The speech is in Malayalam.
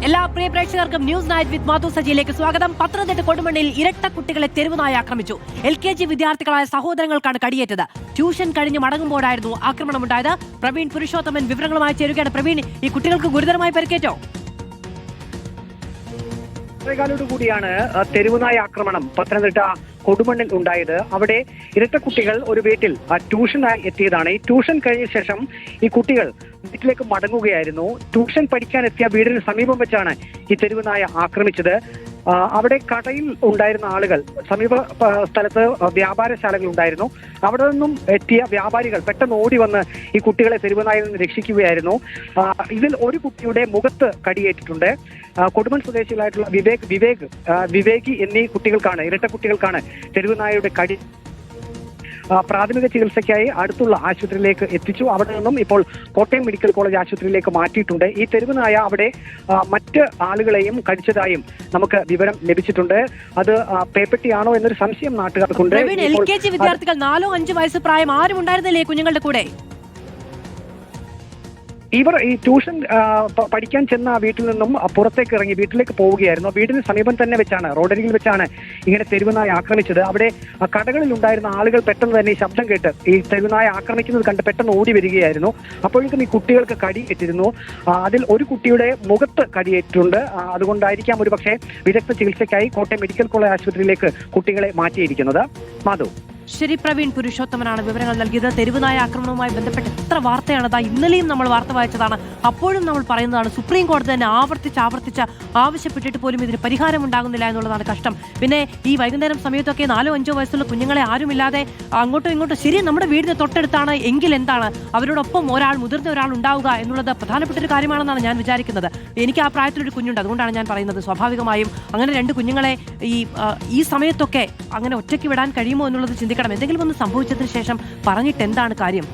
എല്ലാ പ്രിയ പ്രേക്ഷകർക്കും ന്യൂസ് നൈറ്റ് വിത്ത് മാധു സജിയിലേക്ക് സ്വാഗതം. പത്തനംതിട്ട കൊടുമണ്ണിൽ ഇരട്ട കുട്ടികളെ തെരുവുനായ ആക്രമിച്ചു. LKG വിദ്യാർത്ഥികളായ സഹോദരങ്ങൾക്കാണ് കടിയേറ്റത്. ട്യൂഷൻ കഴിഞ്ഞ് മടങ്ങുമ്പോഴായിരുന്നു ആക്രമണമുണ്ടായത്. പ്രവീൺ പുരുഷോത്തമൻ വിവരങ്ങളുമായി ചേരുകയാണ്. പ്രവീൺ, ഈ കുട്ടികൾക്ക് ഗുരുതരമായി പരിക്കേറ്റോ? കൂടിയാണ് തെരുവുനായ ആക്രമണം പത്തനംതിട്ട കൊടുമണ്ണിൽ ഉണ്ടായത്. അവിടെ ഇരട്ട കുട്ടികൾ ഒരു വീട്ടിൽ ട്യൂഷനായി എത്തിയതാണ്. ഈ ട്യൂഷൻ കഴിഞ്ഞ ശേഷം ഈ കുട്ടികൾ വീട്ടിലേക്ക് മടങ്ങുകയായിരുന്നു. ട്യൂഷൻ പഠിക്കാൻ എത്തിയ വീടിന് സമീപം വെച്ചാണ് ഈ തെരുവുനായ ആക്രമിച്ചത്. അവിടെ കടയിൽ ഉണ്ടായിരുന്ന ആളുകൾ, സമീപ സ്ഥലത്ത് വ്യാപാരശാലകൾ ഉണ്ടായിരുന്നു, അവിടെ നിന്നും എത്തിയ വ്യാപാരികൾ പെട്ടെന്ന് ഓടി വന്ന് ഈ കുട്ടികളെ തെരുവുനായിൽ നിന്ന് രക്ഷിക്കുകയായിരുന്നു. ഇതിൽ ഒരു കുട്ടിയുടെ മുഖത്ത് കടിയേറ്റിട്ടുണ്ട്. കൊടുമൺ സ്വദേശികളായിട്ടുള്ള വിവേകി എന്നീ കുട്ടികൾക്കാണ്, ഇരട്ട കുട്ടികൾക്കാണ് തെരുവുനായയുടെ കടി. പ്രാഥമിക ചികിത്സയ്ക്കായി അടുത്തുള്ള ആശുപത്രിയിലേക്ക് എത്തിച്ചു. അവിടെ നിന്നും ഇപ്പോൾ കോട്ടയം മെഡിക്കൽ കോളേജ് ആശുപത്രിയിലേക്ക് മാറ്റിയിട്ടുണ്ട്. ഈ തെരുവുനായ അവിടെ മറ്റ് ആളുകളെയും കടിച്ചതായും നമുക്ക് വിവരം ലഭിച്ചിട്ടുണ്ട്. അത് പേപ്പട്ടിയാണോ എന്നൊരു സംശയം നാട്ടുകാർക്കുണ്ട്. LKG വിദ്യാർത്ഥികൾ 4-5 വയസ്സ് പ്രായം ആരും ഉണ്ടായിരുന്നില്ലേ കുഞ്ഞുങ്ങളുടെ കൂടെ? ഇവർ ഈ ട്യൂഷൻ പഠിക്കാൻ ചെന്ന വീട്ടിൽ നിന്നും പുറത്തേക്ക് ഇറങ്ങി വീട്ടിലേക്ക് പോവുകയായിരുന്നു. വീടിന് സമീപം തന്നെ വെച്ചാണ്, റോഡരികിൽ വെച്ചാണ് ഇങ്ങനെ തെരുവുനായ ആക്രമിച്ചത്. അവിടെ കടകളിൽ ഉണ്ടായിരുന്ന ആളുകൾ പെട്ടെന്ന് തന്നെ ഈ ശബ്ദം കേട്ട് ഈ തെരുവുനായ ആക്രമിക്കുന്നത് കണ്ട് പെട്ടെന്ന് ഓടി വരികയായിരുന്നു. അപ്പോഴേക്കും ഈ കുട്ടികൾക്ക് കടിയേറ്റിരുന്നു. അതിൽ ഒരു കുട്ടിയുടെ മുഖത്ത് കടിയേറ്റിട്ടുണ്ട്. അതുകൊണ്ടായിരിക്കാം ഒരു പക്ഷേ വിദഗ്ധ ചികിത്സയ്ക്കായി കോട്ടയം മെഡിക്കൽ കോളേജ് ആശുപത്രിയിലേക്ക് കുട്ടികളെ മാറ്റിയിരിക്കുന്നത്. മാധു. ശരി, പ്രവീൺ പുരുഷോത്തമനാണ് വിവരങ്ങൾ നൽകിയത്. തെരുവുനായ ആക്രമണവുമായി ബന്ധപ്പെട്ട് എത്ര വാർത്തയാണ്. ഇന്നലെയും നമ്മൾ വാർത്ത വായിച്ചതാണ്. അപ്പോഴും നമ്മൾ പറയുന്നതാണ്, സുപ്രീം കോടതി തന്നെ ആവർത്തിച്ച് ആവശ്യപ്പെട്ടിട്ട് പോലും ഇതിന് പരിഹാരം ഉണ്ടാകുന്നില്ല എന്നുള്ളതാണ് കഷ്ടം. പിന്നെ ഈ വൈകുന്നേരം സമയത്തൊക്കെ 4-5 വയസ്സുള്ള കുഞ്ഞുങ്ങളെ ആരുമില്ലാതെ അങ്ങോട്ടും ഇങ്ങോട്ടും, ശരി നമ്മുടെ വീടിന് തൊട്ടടുത്താണ് എങ്കിൽ എന്താണ്, അവരോടൊപ്പം മുതിർന്ന ഒരാൾ ഉണ്ടാവുക എന്നുള്ളത് പ്രധാനപ്പെട്ട ഒരു കാര്യമാണെന്നാണ് ഞാൻ വിചാരിക്കുന്നത്. എനിക്ക് ആ പ്രായത്തിലൊരു കുഞ്ഞുണ്ട്, അതുകൊണ്ടാണ് ഞാൻ പറയുന്നത്. സ്വാഭാവികമായും അങ്ങനെ 2 കുഞ്ഞുങ്ങളെ ഈ സമയത്തൊക്കെ അങ്ങനെ ഒറ്റയ്ക്ക് വിടാൻ കഴിയുമോ എന്നുള്ളത് ചിന്തിക്കണം. എന്തെങ്കിലും ഒന്ന് സംഭവിച്ചതിന് ശേഷം പറഞ്ഞിട്ട് എന്താണ് കാര്യം?